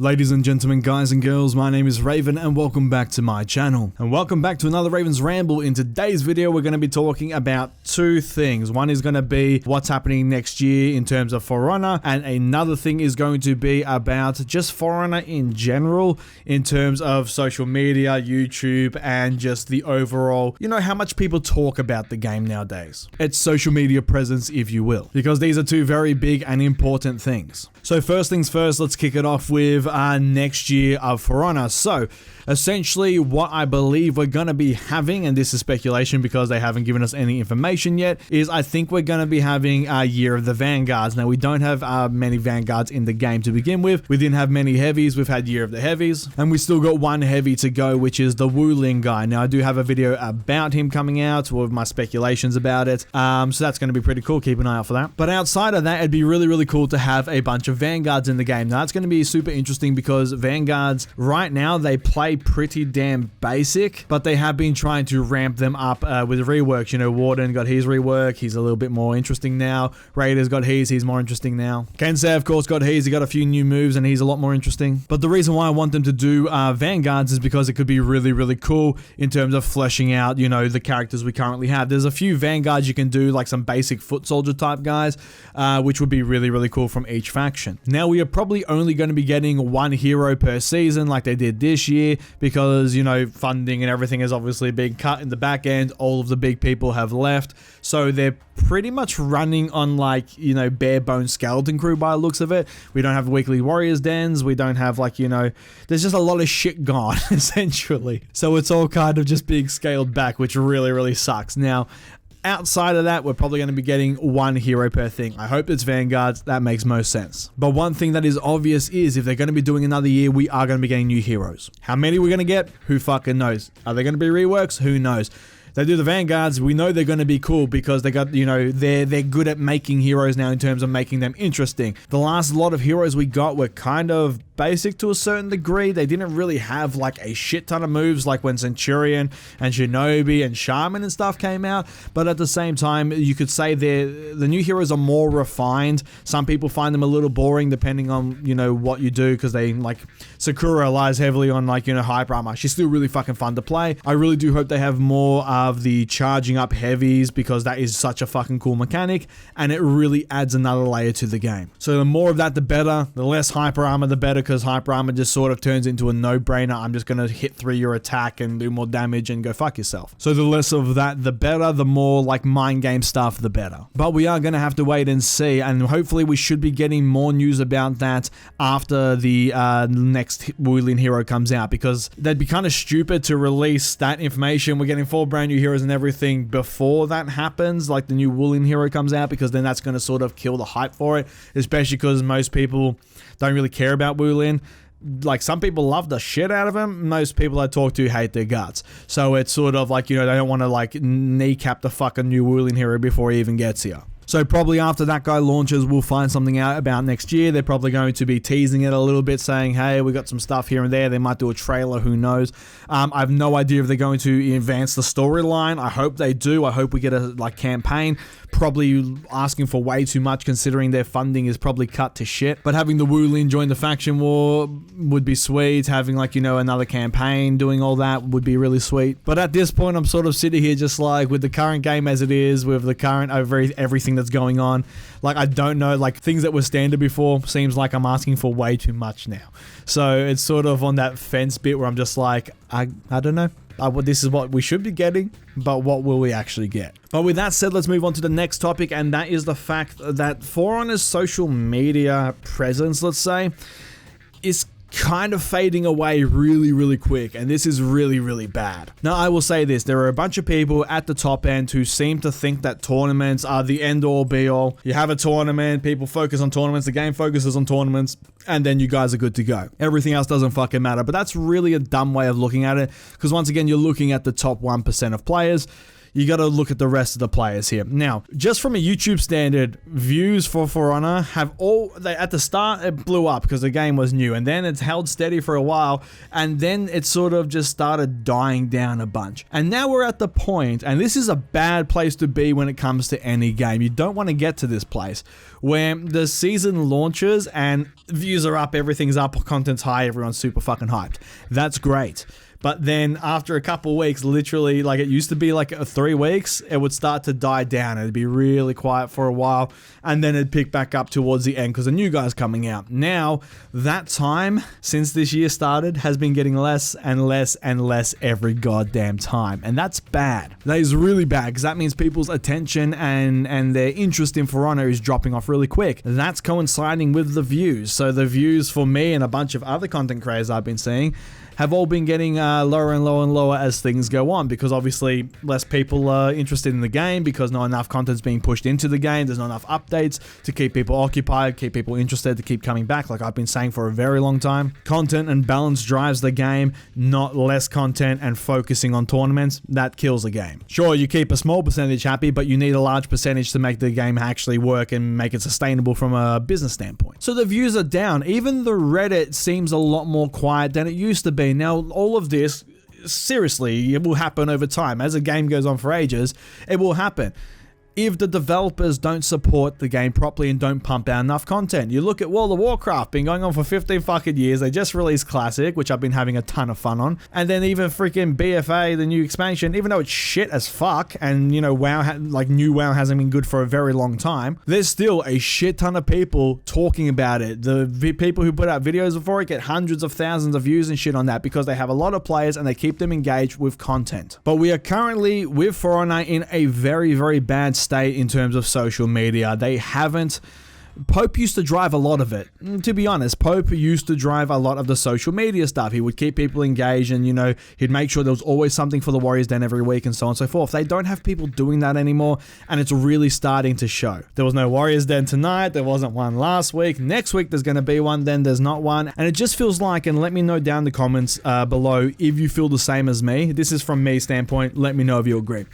Ladies and gentlemen, guys and girls, my name is Reavyne and welcome back to my channel. And welcome back to another Raven's Ramble. In today's video, we're going to be talking about two things. One is going to be what's happening next year in terms of For Honor, and another thing is going to be about just For Honor in general, in terms of social media, YouTube, and just the overall, how much people talk about the game nowadays. Its social media presence, if you will, because these are two very big and important things. So first things first, let's kick it off with next year of For Honor. So essentially what I believe we're going to be having, and this is speculation because they haven't given us any information yet, is I think we're going to be having a Year of the Vanguards. Now, we don't have many Vanguards in the game to begin with. We didn't have many Heavies. We've had Year of the Heavies, and we still got one Heavy to go, which is the Wulin guy. Now, I do have a video about him coming out with my speculations about it, so that's going to be pretty cool. Keep an eye out for that. But outside of that, it'd be really, really cool to have a bunch of Vanguards in the game. Now, that's going to be super interesting because Vanguards, right now, they play pretty damn basic, but they have been trying to ramp them up with reworks. Warden got his rework. He's a little bit more interesting now. Raiders got his. He's more interesting now. Kensei, of course, got his. He got a few new moves, and he's a lot more interesting. But the reason why I want them to do Vanguards is because it could be really, really cool in terms of fleshing out, the characters we currently have. There's a few Vanguards you can do, like some basic foot soldier type guys, which would be really, really cool from each faction. Now, we are probably only going to be getting one hero per season like they did this year because, funding and everything is obviously being cut in the back end. All of the big people have left. So they're pretty much running on bare bones skeleton crew by the looks of it. We don't have weekly warriors dens. We don't have there's just a lot of shit gone essentially. So it's all kind of just being scaled back, which really, really sucks. Now, outside of that, we're probably going to be getting one hero per thing. I hope it's Vanguards. That makes most sense. But one thing that is obvious is if they're going to be doing another year, we are going to be getting new heroes. How many we're going to get? Who fucking knows? Are they going to be reworks? Who knows? They do the Vanguards, we know they're going to be cool because they got, they're good at making heroes now in terms of making them interesting. The last lot of heroes we got were kind of basic to a certain degree. They didn't really have a shit ton of moves like when Centurion and Shinobi and Shaman and stuff came out, but at the same time, you could say the new heroes are more refined. Some people find them a little boring depending on, what you do, because they, Sakura relies heavily on, hyper armor. She's still really fucking fun to play. I really do hope they have more of the charging up heavies because that is such a fucking cool mechanic and it really adds another layer to the game. So the more of that, the better. The less hyper armor, the better, because hyper armor just sort of turns into a no-brainer. I'm just going to hit through your attack and do more damage and go fuck yourself. So the less of that, the better. The more mind game stuff, the better. But we are going to have to wait and see, and hopefully we should be getting more news about that after the next Wulin hero comes out, because they'd be kind of stupid to release that information. We're getting 4 brand new heroes and everything before that happens, like the new Wulin hero comes out, because then that's going to sort of kill the hype for it, especially because most people don't really care about Wulin. Some people love the shit out of him. Most people I talk to hate their guts. So it's sort of they don't want to kneecap the fucking new Wulin hero before he even gets here. So probably after that guy launches, we'll find something out about next year. They're probably going to be teasing it a little bit, saying, hey, we got some stuff here and there. They might do a trailer, who knows. I have no idea if they're going to advance the storyline. I hope they do. I hope we get a campaign. Probably asking for way too much considering their funding is probably cut to shit. But having the Wulin join the faction war would be sweet. Having another campaign doing all that would be really sweet. But at this point, I'm sort of sitting here just with the current game as it is, with the current everything that's going on. I don't know, things that were standard before seems like I'm asking for way too much now. So it's sort of on that fence bit where I'm just I don't know. This is what we should be getting, but what will we actually get? But with that said, let's move on to the next topic, and that is the fact that For Honor's social media presence, let's say, is kind of fading away really, really quick, and this is really, really bad. Now, I will say this, there are a bunch of people at the top end who seem to think that tournaments are the end-all, be-all. You have a tournament, people focus on tournaments, the game focuses on tournaments, and then you guys are good to go. Everything else doesn't fucking matter, but that's really a dumb way of looking at it, because once again, you're looking at the top 1% of players. you got to look at the rest of the players here. Now, just from a YouTube standard, views for Honor have at the start it blew up because the game was new, and then it's held steady for a while, and then it sort of just started dying down a bunch. And now we're at the point, and this is a bad place to be when it comes to any game. You don't want to get to this place where the season launches and views are up, everything's up, content's high, everyone's super fucking hyped. That's great. But then after a couple weeks, literally, like it used to be like 3 weeks, it would start to die down. It'd be really quiet for a while, and then it'd pick back up towards the end because a new guy's coming out. Now, that time since this year started has been getting less and less and less every goddamn time. And that's bad. That is really bad because that means people's attention and their interest in For Honor is dropping off really quick. That's coinciding with the views. So the views for me and a bunch of other content creators I've been seeing have all been getting lower and lower and lower as things go on, because obviously less people are interested in the game because not enough content's being pushed into the game. There's not enough updates to keep people occupied, keep people interested, to keep coming back, like I've been saying for a very long time. Content and balance drives the game, not less content and focusing on tournaments. That kills the game. Sure, you keep a small percentage happy, but you need a large percentage to make the game actually work and make it sustainable from a business standpoint. So the views are down. Even the Reddit seems a lot more quiet than it used to be. Now, all of this, seriously, it will happen over time. As a game goes on for ages, it will happen. If the developers don't support the game properly and don't pump out enough content. You look at World of Warcraft, been going on for 15 fucking years. They just released Classic, which I've been having a ton of fun on. And then even freaking BFA, the new expansion, even though it's shit as fuck, and you know, WoW, new WoW hasn't been good for a very long time, there's still a shit ton of people talking about it. The people who put out videos before it get hundreds of thousands of views and shit on that because they have a lot of players and they keep them engaged with content. But we are currently, with For Honor, in a very, very bad state in terms of social media. They haven't. Pope used to drive a lot of it. To be honest, Pope used to drive a lot of the social media stuff. He would keep people engaged, and you know, he'd make sure there was always something for the Warriors Den every week and so on and so forth. They don't have people doing that anymore, and it's really starting to show. There was no Warriors Den tonight, there wasn't one last week. Next week there's going to be one, then there's not one. And it just feels like, and let me know down in the comments below if you feel the same as me. This is from me standpoint, let me know if you agree.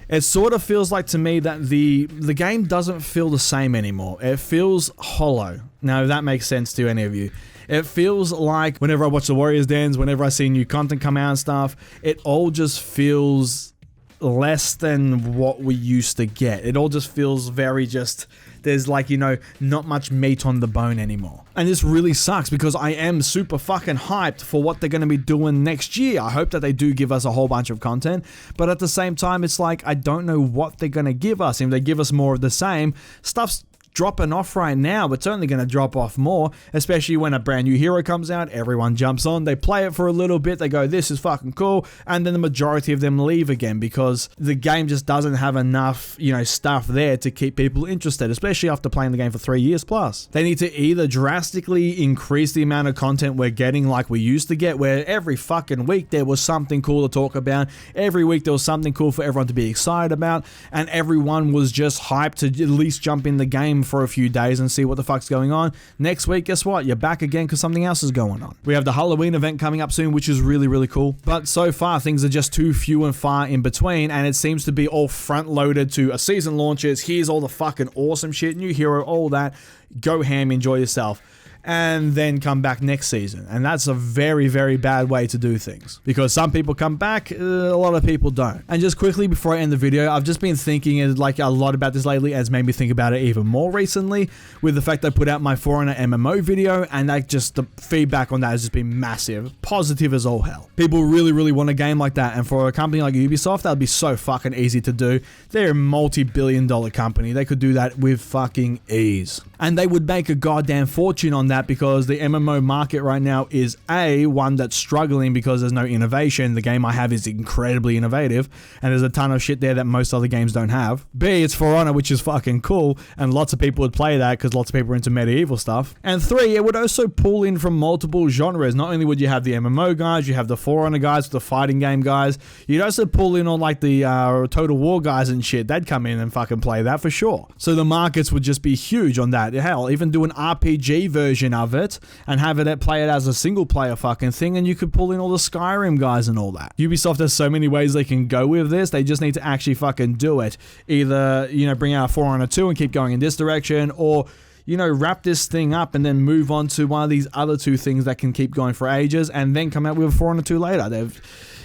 It sort of feels like to me that the game doesn't feel the same anymore. It feels hollow. Now, if that makes sense to any of you. It feels like whenever I watch the Warriors Dens, whenever I see new content come out and stuff, it all just feels less than what we used to get. It all just feels very just... There's like, you know, not much meat on the bone anymore. And this really sucks because I am super fucking hyped for what they're going to be doing next year. I hope that they do give us a whole bunch of content, but at the same time, it's like, I don't know what they're going to give us. If they give us more of the same, stuff's dropping off right now, but it's only going to drop off more, especially when a brand new hero comes out. Everyone jumps on, they play it for a little bit, they go, this is fucking cool, and then the majority of them leave again because the game just doesn't have enough, you know, stuff there to keep people interested, especially after playing the game for 3 years plus. They need to either drastically increase the amount of content we're getting like we used to get, where every fucking week there was something cool to talk about, every week there was something cool for everyone to be excited about, and everyone was just hyped to at least jump in the game for a few days and see what the fuck's going on. Next week, guess what? You're back again because something else is going on. We have the Halloween event coming up soon, which is really, really cool. But so far, things are just too few and far in between, and it seems to be all front-loaded to a season launches. Here's all the fucking awesome shit, new hero, all that. Go ham, enjoy yourself. And then come back next season. And that's a very, very bad way to do things. Because some people come back, a lot of people don't. And just quickly before I end the video, I've just been thinking like a lot about this lately, and it's made me think about it even more recently, with the fact I put out my For Honor MMO video, and that just, the feedback on that has just been massive. Positive as all hell. People really, really want a game like that, and for a company like Ubisoft, that would be so fucking easy to do. They're a multi-billion-dollar company. They could do that with fucking ease. And they would make a goddamn fortune on that, because the MMO market right now is one that's struggling because there's no innovation. The game I have is incredibly innovative, and there's a ton of shit there that most other games don't have. B, it's For Honor, which is fucking cool, and lots of people would play that because lots of people are into medieval stuff. And 3, it would also pull in from multiple genres. Not only would you have the MMO guys, you have the For Honor guys, the fighting game guys, you'd also pull in on like the Total War guys and shit. They'd come in and fucking play that for sure. So the markets would just be huge on that. Hell, even do an RPG version version of it and have it play it as a single player fucking thing, and you could pull in all the Skyrim guys and all that. Ubisoft has so many ways they can go with this. They just need to actually fucking do it. Either, you know, bring out For Honor 2 and keep going in this direction, or, you know, wrap this thing up and then move on to one of these other two things that can keep going for ages, and then come out with For Honor 2 later.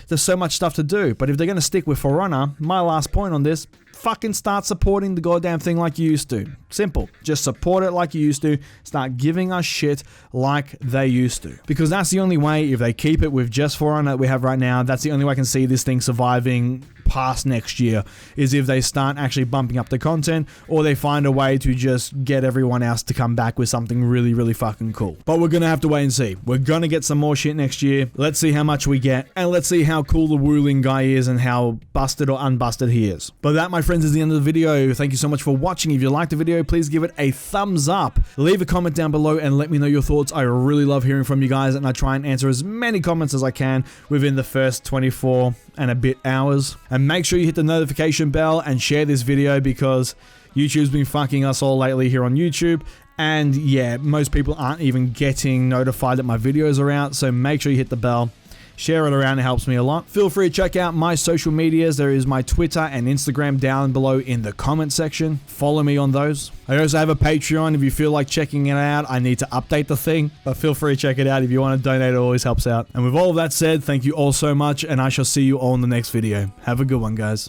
There's so much stuff to do. But if they're going to stick with For Honor, my last point on this, fucking start supporting the goddamn thing like you used to. Simple. Just support it like you used to. Start giving us shit like they used to. Because that's the only way, if they keep it with just For Honor that we have right now, that's the only way I can see this thing surviving past next year, is if they start actually bumping up the content, or they find a way to just get everyone else to come back with something really, really fucking cool. But we're gonna have to wait and see. We're gonna get some more shit next year. Let's see how much we get, and let's see how cool the Wuling guy is and how busted or unbusted he is. But that, my friends, is the end of the video. Thank you so much for watching. If you liked the video, please give it a thumbs up. Leave a comment down below and let me know your thoughts. I really love hearing from you guys, and I try and answer as many comments as I can within the first 24 and a bit hours. And make sure you hit the notification bell and share this video, because YouTube's been fucking us all lately here on YouTube. And yeah, most people aren't even getting notified that my videos are out, so make sure you hit the bell. Share it around, it helps me a lot. Feel free to check out my social medias. There is my Twitter and Instagram down below in the comment section. Follow me on those. I also have a Patreon if you feel like checking it out. I need to update the thing, but feel free to check it out. If you want to donate, it always helps out. And with all of that said, thank you all so much, and I shall see you all in the next video. Have a good one, guys.